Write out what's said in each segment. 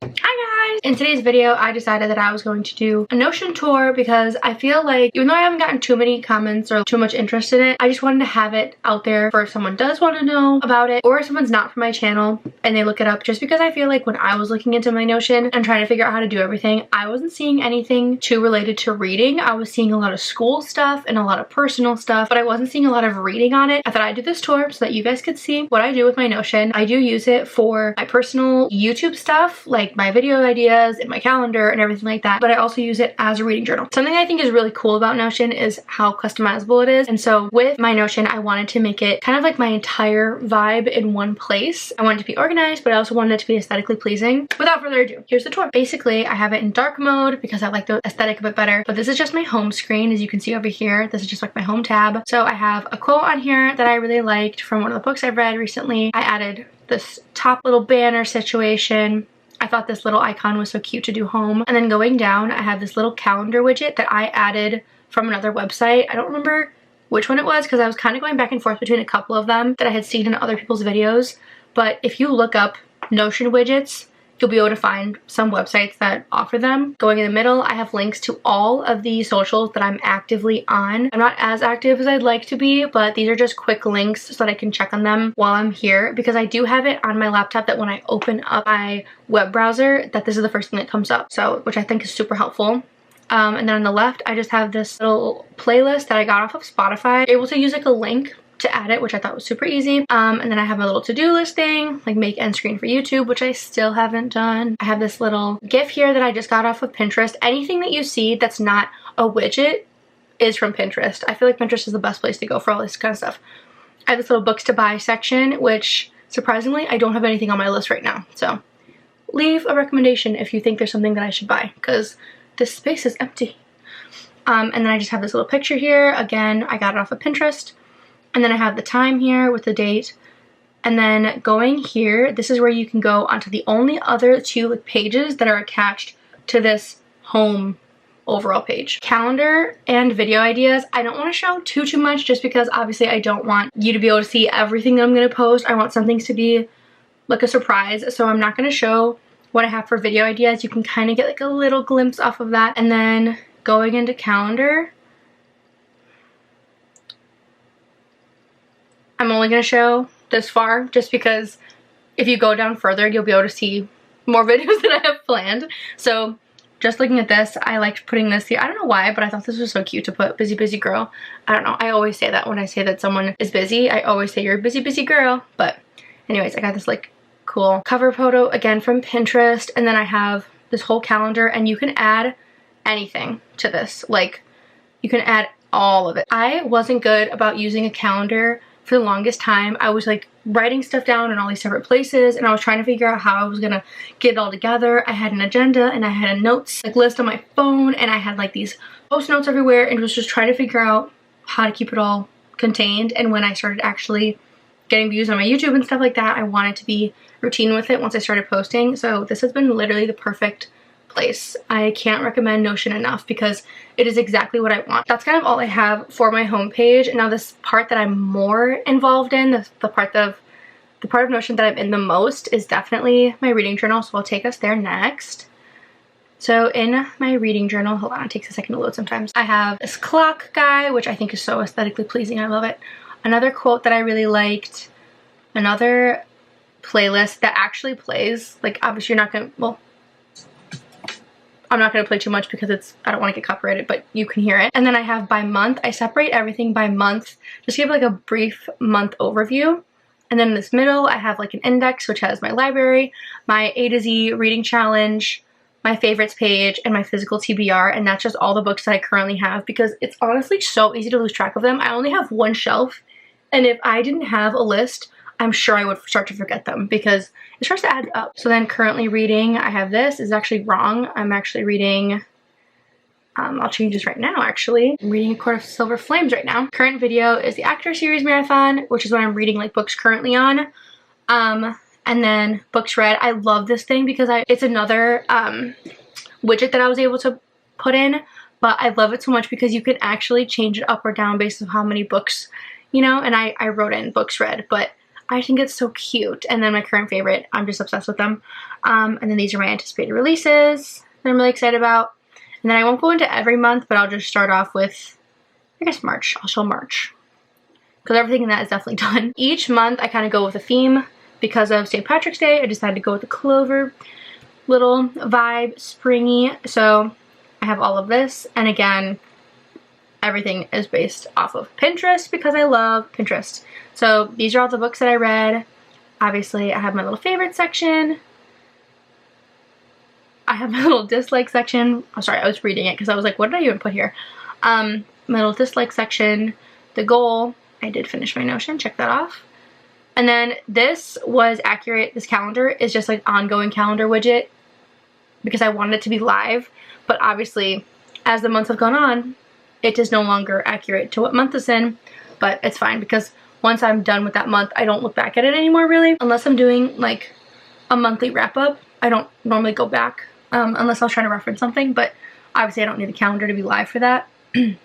Hi guys! In today's video, I decided that I was going to do a Notion tour because I feel like, even though I haven't gotten too many comments or too much interest in it, I just wanted to have it out there for if someone does want to know about it, or if someone's not from my channel and they look it up, just because I feel like when I was looking into my Notion and trying to figure out how to do everything, I wasn't seeing anything too related to reading. I was seeing a lot of school stuff and a lot of personal stuff, but I wasn't seeing a lot of reading on it. I thought I'd do this tour so that you guys could see what I do with my Notion. I do use it for my personal YouTube stuff, like my video ideas and my calendar and everything like that, but I also use it as a reading journal. Something I think is really cool about Notion is how customizable it is, and so with my Notion, I wanted to make it kind of like my entire vibe in one place. I wanted it to be organized, but I also wanted it to be aesthetically pleasing. Without further ado, here's the tour. Basically, I have it in dark mode because I like the aesthetic a bit better, but this is just my home screen. As you can see over here, this is just like my home tab. So I have a quote on here that I really liked from one of the books I've read recently. I added this top little banner situation. I thought this little icon was so cute to do home. And then going down, I have this little calendar widget that I added from another website. I don't remember which one it was because I was kind of going back and forth between a couple of them that I had seen in other people's videos. But if you look up Notion widgets, you'll be able to find some websites that offer them. Going in the middle, I have links to all of the socials that I'm actively on. I'm not as active as I'd like to be, but these are just quick links so that I can check on them while I'm here, because I do have it on my laptop that when I open up my web browser, that this is the first thing that comes up, so which I think is super helpful. And then on the left, I just have this little playlist that I got off of Spotify. Able to use like a link to add it, which I thought was super easy. And then I have my little to-do list thing, like make end screen for YouTube, which I still haven't done. I have this little GIF here that I just got off of Pinterest. Anything that you see that's not a widget is from Pinterest. I feel like Pinterest is the best place to go for all this kind of stuff. I have this little books to buy section, which surprisingly, I don't have anything on my list right now. So leave a recommendation if you think there's something that I should buy, because this space is empty. And then I just have this little picture here. Again, I got it off of Pinterest. And then I have the time here with the date. And then going here, this is where you can go onto the only other two pages that are attached to this home overall page. Calendar and video ideas. I don't want to show too much just because obviously I don't want you to be able to see everything that I'm going to post. I want some things to be like a surprise. So I'm not going to show what I have for video ideas. You can kind of get like a little glimpse off of that. And then going into calendar, I'm only going to show this far just because if you go down further, you'll be able to see more videos that I have planned. So just looking at this, I liked putting this here. I don't know why, but I thought this was so cute to put busy, busy girl. I don't know. I always say that when I say that someone is busy. I always say you're a busy, busy girl. But anyways, I got this like cool cover photo again from Pinterest. And then I have this whole calendar, and you can add anything to this. Like you can add all of it. I wasn't good about using a calendar for the longest time. I was like writing stuff down in all these separate places, and I was trying to figure out how I was gonna get it all together. I had an agenda and I had a notes like list on my phone, and I had like these post notes everywhere, and was just trying to figure out how to keep it all contained. And when I started actually getting views on my YouTube and stuff like that, I wanted to be routine with it once I started posting. So this has been literally the perfect place. I can't recommend Notion enough because it is exactly what I want. That's kind of all I have for my homepage. Now this part that I'm more involved in, the part of Notion that I'm in the most, is definitely my reading journal. So I'll take us there next. So in my reading journal, hold on, it takes a second to load sometimes. I have this clock guy, which I think is so aesthetically pleasing. I love it. Another quote that I really liked. Another playlist that actually plays. Like obviously you're not gonna, well, I'm not going to play too much because I don't want to get copyrighted, but you can hear it. And then I have by month. I separate everything by month. Just give like a brief month overview. And then in this middle, I have like an index, which has my library, my A to Z reading challenge, my favorites page, and my physical TBR. And that's just all the books that I currently have, because it's honestly so easy to lose track of them. I only have one shelf. And if I didn't have a list, I'm sure I would start to forget them because it starts to add up. So then currently reading, I have this. Is actually wrong. I'm actually reading, I'll change this right now actually. I'm reading A Court of Silver Flames right now. Current video is the Actor Series Marathon, which is what I'm reading like books currently on. And then books read. I love this thing because it's another widget that I was able to put in, but I love it so much because you can actually change it up or down based on how many books, you know, and I wrote in books read, but I think it's so cute. And then my current favorite, I'm just obsessed with them. And then these are my anticipated releases that I'm really excited about. And then I won't go into every month, but I'll just start off with, I guess, March. I'll show March, because everything in that is definitely done. Each month I kind of go with a theme. Because of St. Patrick's Day, I decided to go with the Clover little vibe, springy. So I have all of this, and again, everything is based off of Pinterest because I love Pinterest. So these are all the books that I read. Obviously, I have my little favorite section. I have my little dislike section. I'm sorry, I was reading it because I was like, what did I even put here? My little dislike section, the goal. I did finish my Notion, check that off. And then this was accurate. This calendar is just like ongoing calendar widget because I wanted it to be live. But obviously, as the months have gone on, it is no longer accurate to what month it's in. But it's fine because once I'm done with that month, I don't look back at it anymore really. Unless I'm doing like a monthly wrap up, I don't normally go back unless I was trying to reference something. But obviously I don't need the calendar to be live for that. Okay,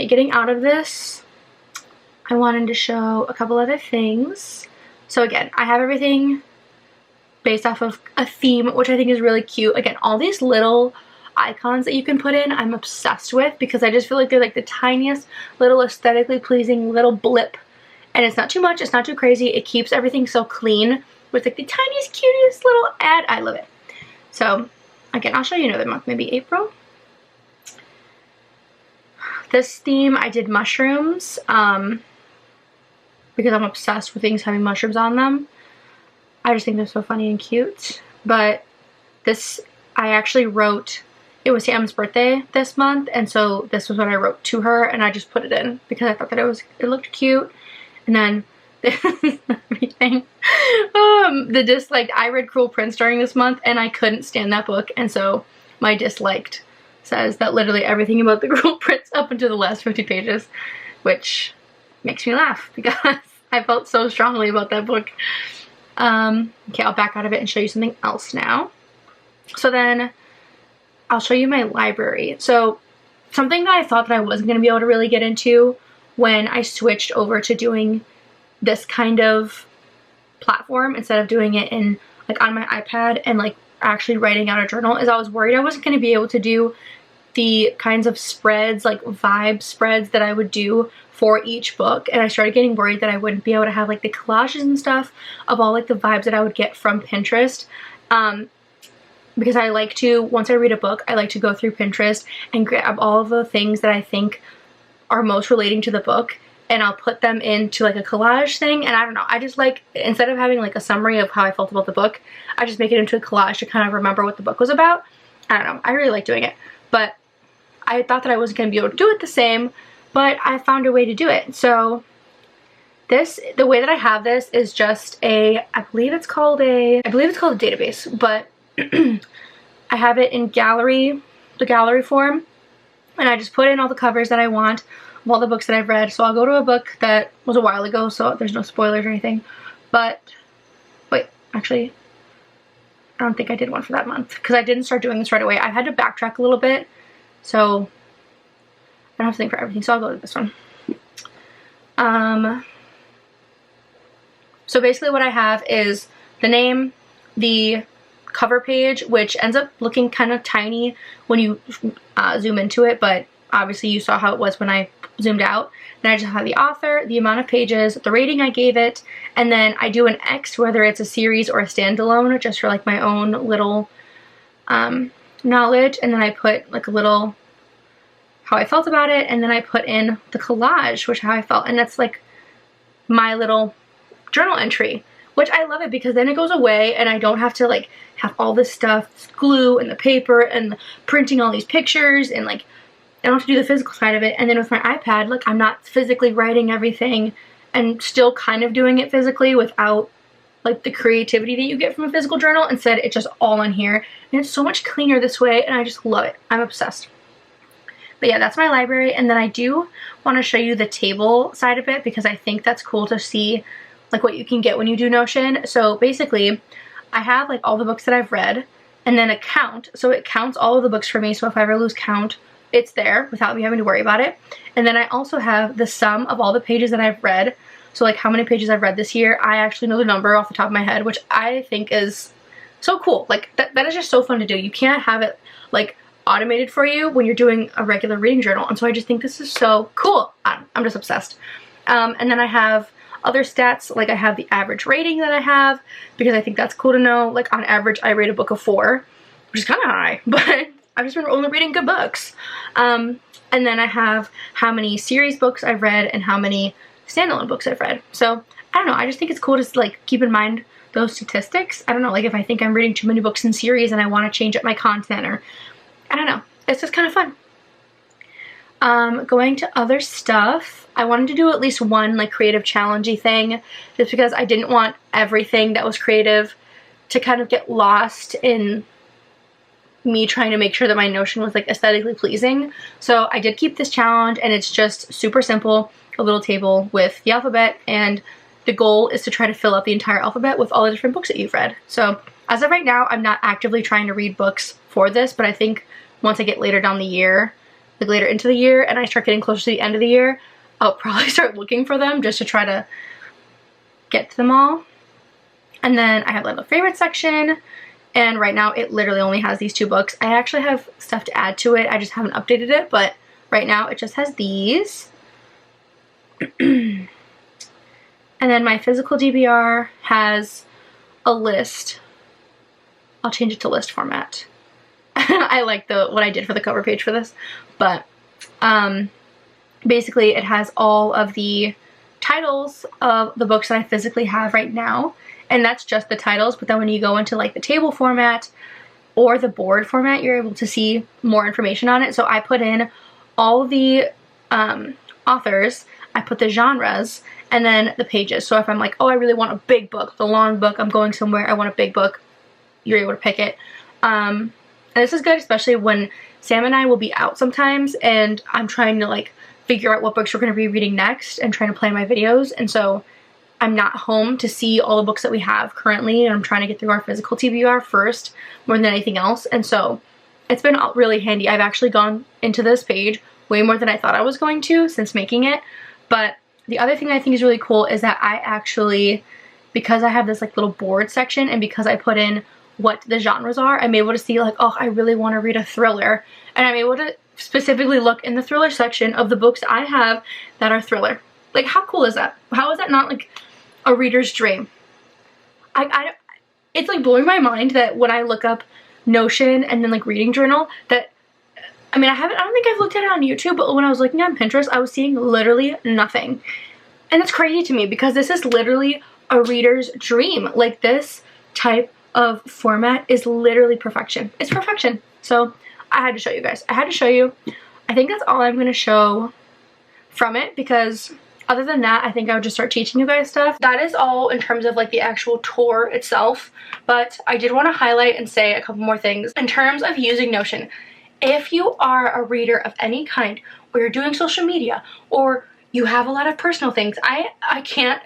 getting out of this, I wanted to show a couple other things. So again, I have everything based off of a theme, which I think is really cute. Again, all these little icons that you can put in, I'm obsessed with because I just feel like they're like the tiniest little aesthetically pleasing little blip. And it's not too much, it's not too crazy. It keeps everything so clean with like the tiniest, cutest little ad. I love it. So again, I'll show you another month, maybe April. This theme, I did mushrooms. Because I'm obsessed with things having mushrooms on them. I just think they're so funny and cute. But this, I actually wrote, it was Sam's birthday this month, and so this was what I wrote to her, and I just put it in because I thought that it looked cute. And then everything. The disliked, I read Cruel Prince during this month, and I couldn't stand that book, and so my disliked says that literally everything about the Cruel Prince up until the last 50 pages, which makes me laugh because I felt so strongly about that book. Okay, I'll back out of it and show you something else now. So then I'll show you my library. So something that I thought that I wasn't going to be able to really get into when I switched over to doing this kind of platform instead of doing it in like on my iPad and like actually writing out a journal is I was worried I wasn't going to be able to do the kinds of spreads, like vibe spreads that I would do for each book, and I started getting worried that I wouldn't be able to have like the collages and stuff of all like the vibes that I would get from Pinterest, because I like to, once I read a book, I like to go through Pinterest and grab all of the things that I think are most relating to the book, and I'll put them into like a collage thing. And I don't know, I just like, instead of having like a summary of how I felt about the book, I just make it into a collage to kind of remember what the book was about. I don't know, I really like doing it, but I thought that I wasn't going to be able to do it the same, but I found a way to do it. So this, the way that I have this is just a, I believe it's called a database, but I have it in gallery, the gallery form, and I just put in all the covers that I want of all the books that I've read. So I'll go to a book that was a while ago, so there's no spoilers or anything, but wait, actually, I don't think I did one for that month because I didn't start doing this right away. I've had to backtrack a little bit, so I don't have to think for everything, so I'll go to this one. So basically what I have is the name, the cover page, which ends up looking kind of tiny when you zoom into it, but obviously you saw how it was when I zoomed out. Then I just have the author, the amount of pages, the rating I gave it, and then I do an X, whether it's a series or a standalone, just for like my own little knowledge, and then I put like a little how I felt about it, and then I put in the collage, which how I felt, and that's like my little journal entry, which I love it because then it goes away and I don't have to like have all this stuff, this glue and the paper and the printing all these pictures, and like I don't have to do the physical side of it. And then with my iPad, like I'm not physically writing everything and still kind of doing it physically without like the creativity that you get from a physical journal. Instead, it's just all on here, and it's so much cleaner this way, and I just love it. I'm obsessed. But yeah, that's my library, and then I do want to show you the table side of it because I think that's cool to see like what you can get when you do Notion. So basically, I have like all the books that I've read, and then a count. So it counts all of the books for me, so if I ever lose count, it's there without me having to worry about it. And then I also have the sum of all the pages that I've read. So like how many pages I've read this year, I actually know the number off the top of my head, which I think is so cool. Like that is just so fun to do. You can't have it like automated for you when you're doing a regular reading journal. And so I just think this is so cool. I'm just obsessed. And then I have other stats, like I have the average rating that I have, because I think that's cool to know. Like on average, I rate a book a 4, which is kind of high, but I've just been only reading good books. And then I have how many series books I've read and how many standalone books I've read. So I don't know, I just think it's cool to like keep in mind those statistics. I don't know, like if I think I'm reading too many books in series and I want to change up my content, or I don't know, it's just kind of fun. Going to other stuff, I wanted to do at least one like creative challengey thing, just because I didn't want everything that was creative to kind of get lost in me trying to make sure that my Notion was like aesthetically pleasing. So I did keep this challenge, and it's just super simple, a little table with the alphabet, and the goal is to try to fill up the entire alphabet with all the different books that you've read. So as of right now, I'm not actively trying to read books for this, but I think once I get later down the year, like later into the year, and I start getting closer to the end of the year, I'll probably start looking for them just to try to get to them all. And then I have like the favorite section, and right now it literally only has these 2 books. I actually have stuff to add to it, I just haven't updated it, but right now it just has these. And then my physical DBR has a list. I'll change it to list format. I like what I did for the cover page for this, but basically it has all of the titles of the books that I physically have right now, and that's just the titles. But then when you go into like the table format or the board format, you're able to see more information on it. So I put in all the authors, I put the genres, and then the pages. So if I'm like, oh, I really want a big book, the long book, I'm going somewhere, I want a big book, you're able to pick it. And this is good, especially when Sam and I will be out sometimes and I'm trying to like figure out what books we're going to be reading next and trying to plan my videos. And so I'm not home to see all the books that we have currently, and I'm trying to get through our physical TBR first more than anything else. And so it's been really handy. I've actually gone into this page way more than I thought I was going to since making it. But the other thing I think is really cool is that I actually, because I have this like little board section, and because I put in what the genres are, I'm able to see like, oh, I really want to read a thriller, and I'm able to specifically look in the thriller section of the books I have that are thriller. Like, how cool is that? How is that not like a reader's dream? It's like blowing my mind that when I look up Notion and then like reading journal, that I mean, I don't think I've looked at it on YouTube, but when I was looking on Pinterest, I was seeing literally nothing. And it's crazy to me because this is literally a reader's dream. Like, this type of format is literally perfection. It's perfection. So I had to show you guys. I had to show you. I think that's all I'm going to show from it, because other than that, I think I would just start teaching you guys stuff. That is all in terms of like the actual tour itself, but I did want to highlight and say a couple more things. In terms of using Notion, if you are a reader of any kind, or you're doing social media, or you have a lot of personal things, I can't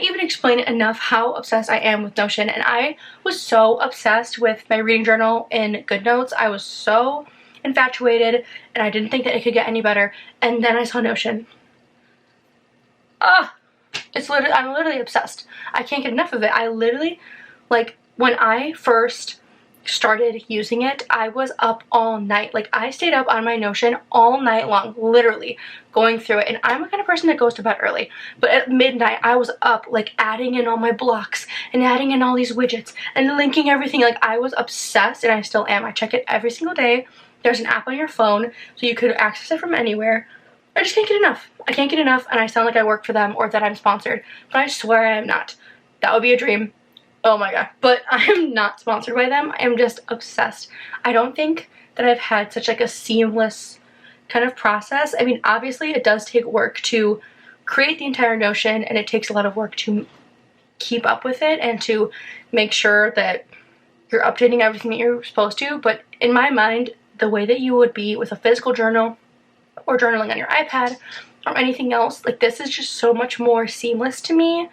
even explain it enough how obsessed I am with Notion. And I was so obsessed with my reading journal in GoodNotes. I was so infatuated, and I didn't think that it could get any better. And then I saw Notion. I'm literally obsessed. I can't get enough of it. I literally, like, when I first started using it, I was up all night. Like, I stayed up on my Notion all night long, literally going through it. And I'm the kind of person that goes to bed early, but at midnight I was up, like, adding in all my blocks and adding in all these widgets and linking everything. Like, I was obsessed, and I still am. I check it every single day. There's an app on your phone, so you could access it from anywhere. I just can't get enough. I can't get enough, and I sound like I work for them or that I'm sponsored, but I swear I am not. That would be a dream. Oh my god. But I am not sponsored by them. I am just obsessed. I don't think that I've had such like a seamless kind of process. I mean, obviously it does take work to create the entire Notion, and it takes a lot of work to keep up with it and to make sure that you're updating everything that you're supposed to. But in my mind, the way that you would be with a physical journal or journaling on your iPad or anything else, like, this is just so much more seamless to me.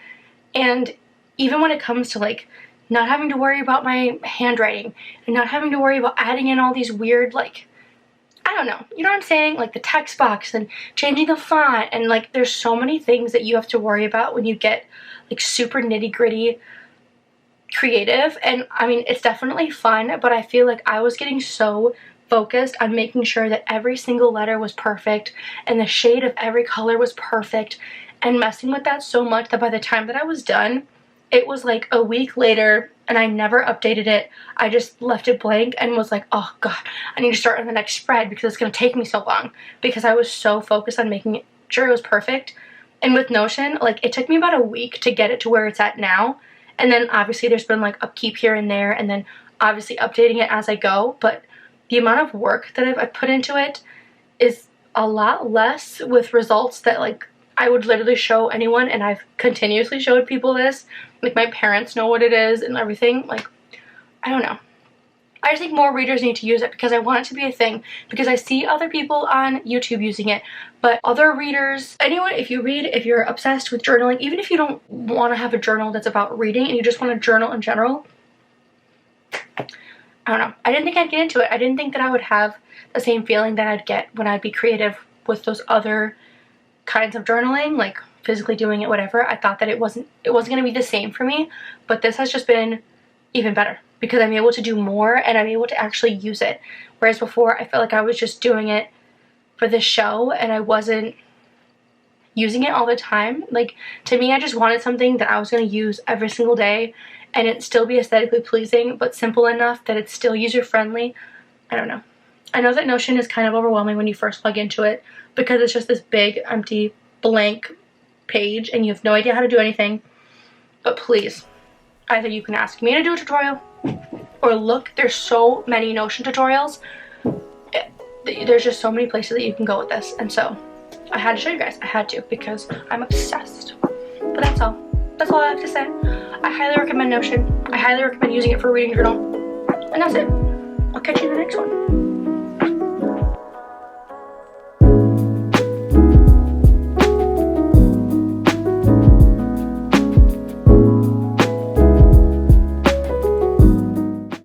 And even when it comes to like not having to worry about my handwriting and not having to worry about adding in all these weird like I don't know, you know what I'm saying? Like the text box and changing the font, and like there's so many things that you have to worry about when you get like super nitty-gritty creative. And I mean, it's definitely fun, but I feel like I was getting so focused on making sure that every single letter was perfect and the shade of every color was perfect, and messing with that so much that by the time that I was done, it was like a week later and I never updated it. I just left it blank and was like, oh god, I need to start on the next spread because it's going to take me so long, because I was so focused on making sure it was perfect. And with Notion, like it took me about a week to get it to where it's at now. And then obviously there's been like upkeep here and there, and then obviously updating it as I go. But the amount of work that I've put into it is a lot less, with results that like I would literally show anyone, and I've continuously showed people this. Like my parents know what it is and everything. Like, I don't know. I just think more readers need to use it because I want it to be a thing, because I see other people on YouTube using it, but other readers, anyone, if you're obsessed with journaling, even if you don't want to have a journal that's about reading and you just want to journal in general, I don't know. I didn't think I'd get into it. I didn't think that I would have the same feeling that I'd get when I'd be creative with those other kinds of journaling, like physically doing it, whatever. I thought that it wasn't going to be the same for me, but this has just been even better because I'm able to do more and I'm able to actually use it. Whereas before, I felt like I was just doing it for the show and I wasn't using it all the time. Like, to me, I just wanted something that I was going to use every single day and it still be aesthetically pleasing, but simple enough that it's still user-friendly. I don't know. I know that Notion is kind of overwhelming when you first plug into it because it's just this big, empty, blank page and you have no idea how to do anything. But please, either you can ask me to do a tutorial or look, there's so many Notion tutorials. There's just so many places that you can go with this, and so I had to show you guys. I had to because I'm obsessed. But that's all. That's all I have to say. I highly recommend Notion. I highly recommend using it for a reading journal. And that's it. I'll catch you in the next one.